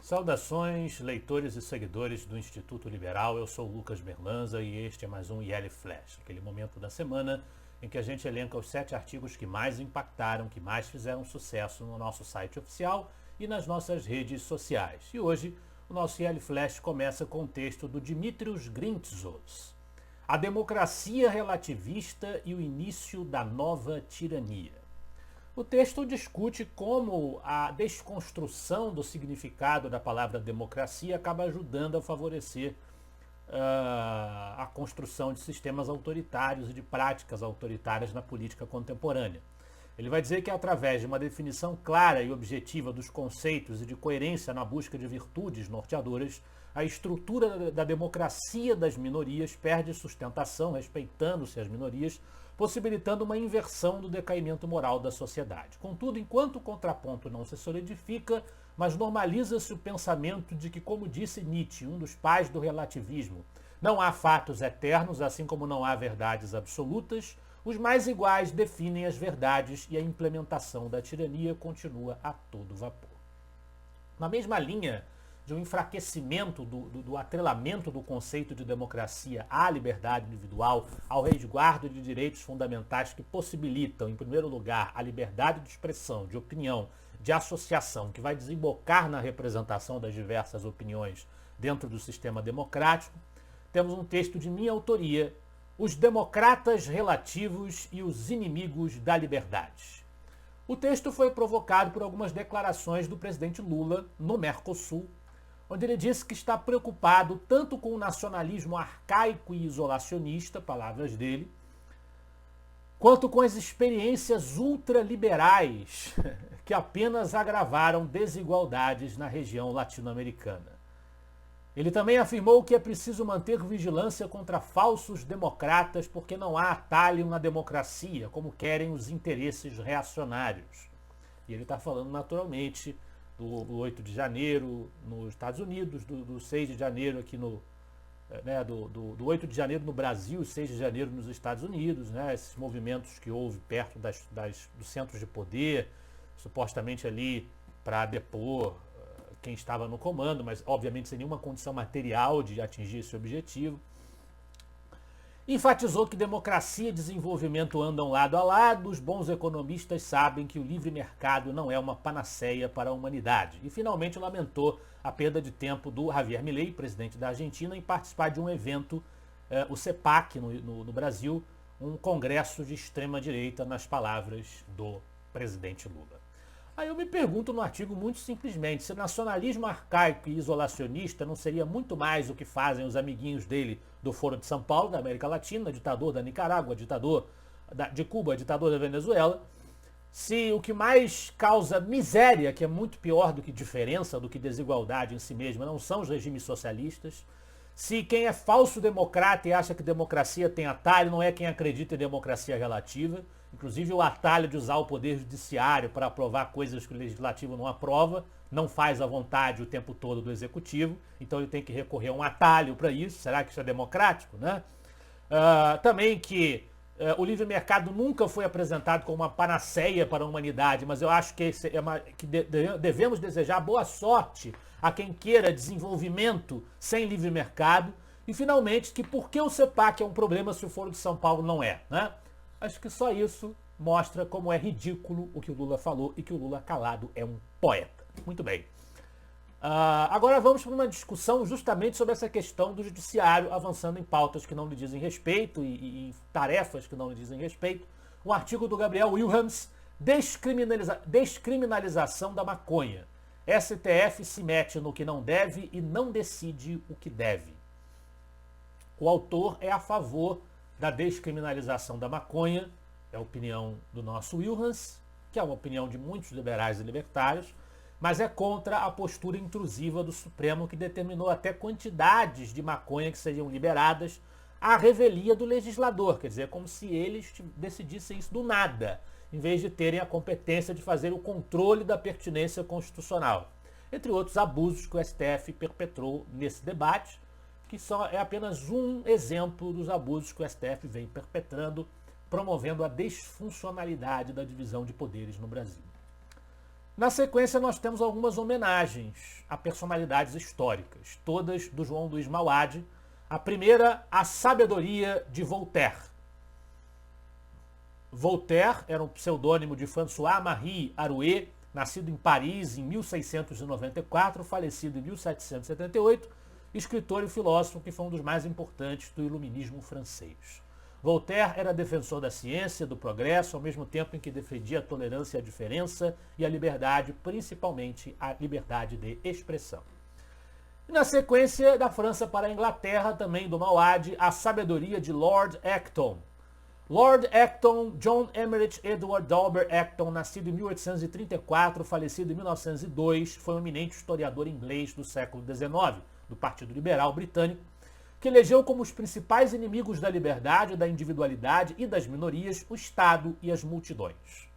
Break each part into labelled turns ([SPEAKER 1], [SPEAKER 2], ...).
[SPEAKER 1] Saudações, leitores e seguidores do Instituto Liberal. Eu sou o Lucas Berlanza e este é mais um IL Flash, aquele momento da semana em que a gente elenca os 7 artigos que mais impactaram, que mais fizeram sucesso no nosso site oficial e nas nossas redes sociais. E hoje o nosso IL Flash começa com o texto do Dimitrios Grintzos, A Democracia Relativista e o Início da Nova Tirania. O texto discute como a desconstrução do significado da palavra democracia acaba ajudando a favorecer a construção de sistemas autoritários e de práticas autoritárias na política contemporânea. Ele vai dizer que através de uma definição clara e objetiva dos conceitos e de coerência na busca de virtudes norteadoras, a estrutura da democracia das minorias perde sustentação, respeitando-se as minorias, possibilitando uma inversão do decaimento moral da sociedade. Contudo, enquanto o contraponto não se solidifica, mas normaliza-se o pensamento de que, como disse Nietzsche, um dos pais do relativismo, não há fatos eternos, assim como não há verdades absolutas, os mais iguais definem as verdades e a implementação da tirania continua a todo vapor. Na mesma linha de um enfraquecimento do atrelamento do conceito de democracia à liberdade individual, ao resguardo de direitos fundamentais que possibilitam, em primeiro lugar, a liberdade de expressão, de opinião, de associação, que vai desembocar na representação das diversas opiniões dentro do sistema democrático, temos um texto de minha autoria, Os Democratas Relativos e os Inimigos da Liberdade. O texto foi provocado por algumas declarações do presidente Lula no Mercosul, onde ele disse que está preocupado tanto com o nacionalismo arcaico e isolacionista, palavras dele, quanto com as experiências ultraliberais que apenas agravaram desigualdades na região latino-americana. Ele também afirmou que é preciso manter vigilância contra falsos democratas porque não há atalho na democracia, como querem os interesses reacionários. E ele está falando naturalmente do 8 de janeiro nos Estados Unidos, do 6 de janeiro aqui no... do 8 de janeiro no Brasil, 6 de janeiro nos Estados Unidos, esses movimentos que houve perto dos centros de poder, supostamente ali para depor quem estava no comando, mas obviamente sem nenhuma condição material de atingir esse objetivo. Enfatizou que democracia e desenvolvimento andam lado a lado, os bons economistas sabem que o livre mercado não é uma panaceia para a humanidade. E finalmente lamentou a perda de tempo do Javier Milei, presidente da Argentina, em participar de um evento, o CEPAC no Brasil, um congresso de extrema-direita, nas palavras do presidente Lula. Aí eu me pergunto no artigo muito simplesmente, se nacionalismo arcaico e isolacionista não seria muito mais o que fazem os amiguinhos dele do Foro de São Paulo, da América Latina, ditador da Nicarágua, ditador de Cuba, ditador da Venezuela, se o que mais causa miséria, que é muito pior do que diferença, do que desigualdade em si mesma, não são os regimes socialistas, se quem é falso democrata e acha que democracia tem atalho não é quem acredita em democracia relativa, inclusive o atalho de usar o poder judiciário para aprovar coisas que o legislativo não aprova, não faz à vontade o tempo todo do executivo, então ele tem que recorrer a um atalho para isso. Será que isso é democrático, né? Também que o livre mercado nunca foi apresentado como uma panaceia para a humanidade, mas eu acho que, devemos desejar boa sorte a quem queira desenvolvimento sem livre mercado. E finalmente, que por que o CEPAC é um problema se o Foro de São Paulo não é, né? Acho que só isso mostra como é ridículo o que o Lula falou e que o Lula calado é um poeta. Muito bem. Agora vamos para uma discussão justamente sobre essa questão do judiciário avançando em pautas que não lhe dizem respeito e em tarefas que não lhe dizem respeito. Um artigo do Gabriel Wilhelms, Descriminalização da maconha. STF se mete no que não deve e não decide o que deve. O autor é a favor da descriminalização da maconha, é a opinião do nosso Wilhelms, que é uma opinião de muitos liberais e libertários, mas é contra a postura intrusiva do Supremo, que determinou até quantidades de maconha que seriam liberadas à revelia do legislador, quer dizer, como se eles decidissem isso do nada, em vez de terem a competência de fazer o controle da pertinência constitucional. Entre outros abusos que o STF perpetrou nesse debate, que só é apenas um exemplo dos abusos que o STF vem perpetrando, promovendo a desfuncionalidade da divisão de poderes no Brasil. Na sequência, nós temos algumas homenagens a personalidades históricas, todas do João Luiz Mauad. A primeira, A Sabedoria de Voltaire. Voltaire era um pseudônimo de François-Marie Arouet, nascido em Paris em 1694, falecido em 1778, escritor e filósofo que foi um dos mais importantes do iluminismo francês. Voltaire era defensor da ciência, do progresso, ao mesmo tempo em que defendia a tolerância à diferença e a liberdade, principalmente a liberdade de expressão. E na sequência, da França para a Inglaterra, também do Mauad, A Sabedoria de Lord Acton. Lord Acton, John Emerich Edward Dalbert Acton, nascido em 1834, falecido em 1902, foi um eminente historiador inglês do século XIX, do Partido Liberal Britânico, que elegeu como os principais inimigos da liberdade, da individualidade e das minorias o Estado e as multidões.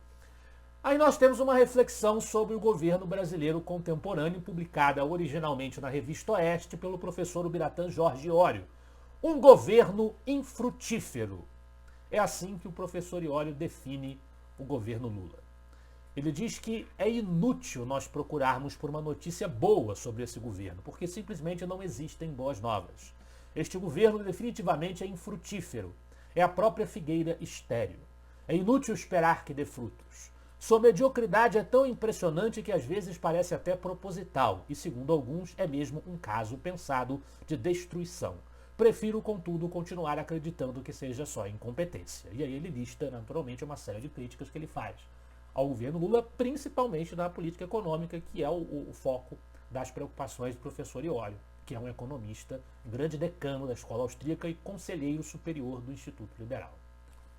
[SPEAKER 1] Aí nós temos uma reflexão sobre o governo brasileiro contemporâneo, publicada originalmente na Revista Oeste pelo professor Ubiratã Jorge Iório. Um governo infrutífero. É assim que o professor Iório define o governo Lula. Ele diz que é inútil nós procurarmos por uma notícia boa sobre esse governo, porque simplesmente não existem boas novas. Este governo definitivamente é infrutífero. É a própria figueira estéril. É inútil esperar que dê frutos. Sua mediocridade é tão impressionante que às vezes parece até proposital, e segundo alguns é mesmo um caso pensado de destruição. Prefiro, contudo, continuar acreditando que seja só incompetência. E aí ele lista, naturalmente, uma série de críticas que ele faz ao governo Lula, principalmente na política econômica, que é o foco das preocupações do professor Iório, que é um economista, grande decano da escola austríaca e conselheiro superior do Instituto Liberal.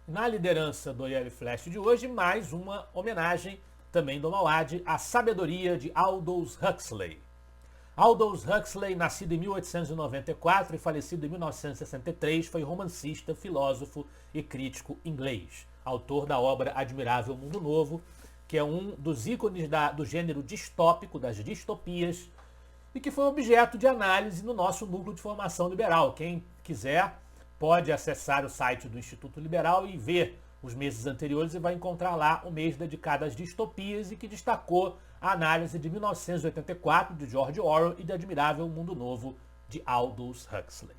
[SPEAKER 1] Na liderança do IL Flash de hoje, mais uma homenagem também do Mauad, A Sabedoria de Aldous Huxley. Aldous Huxley, nascido em 1894 e falecido em 1963, foi romancista, filósofo e crítico inglês, autor da obra Admirável Mundo Novo, que é um dos ícones do gênero distópico, das distopias, e que foi objeto de análise no nosso núcleo de formação liberal. Quem quiser pode acessar o site do Instituto Liberal e ver os meses anteriores e vai encontrar lá o mês dedicado às distopias e que destacou a análise de 1984 de George Orwell e de Admirável Mundo Novo de Aldous Huxley.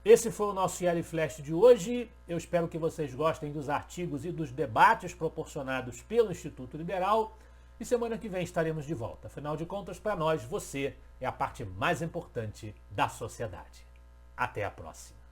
[SPEAKER 1] Esse foi o nosso IL Flash de hoje. Eu espero que vocês gostem dos artigos e dos debates proporcionados pelo Instituto Liberal. E semana que vem estaremos de volta. Afinal de contas, para nós, você é a parte mais importante da sociedade. Até a próxima.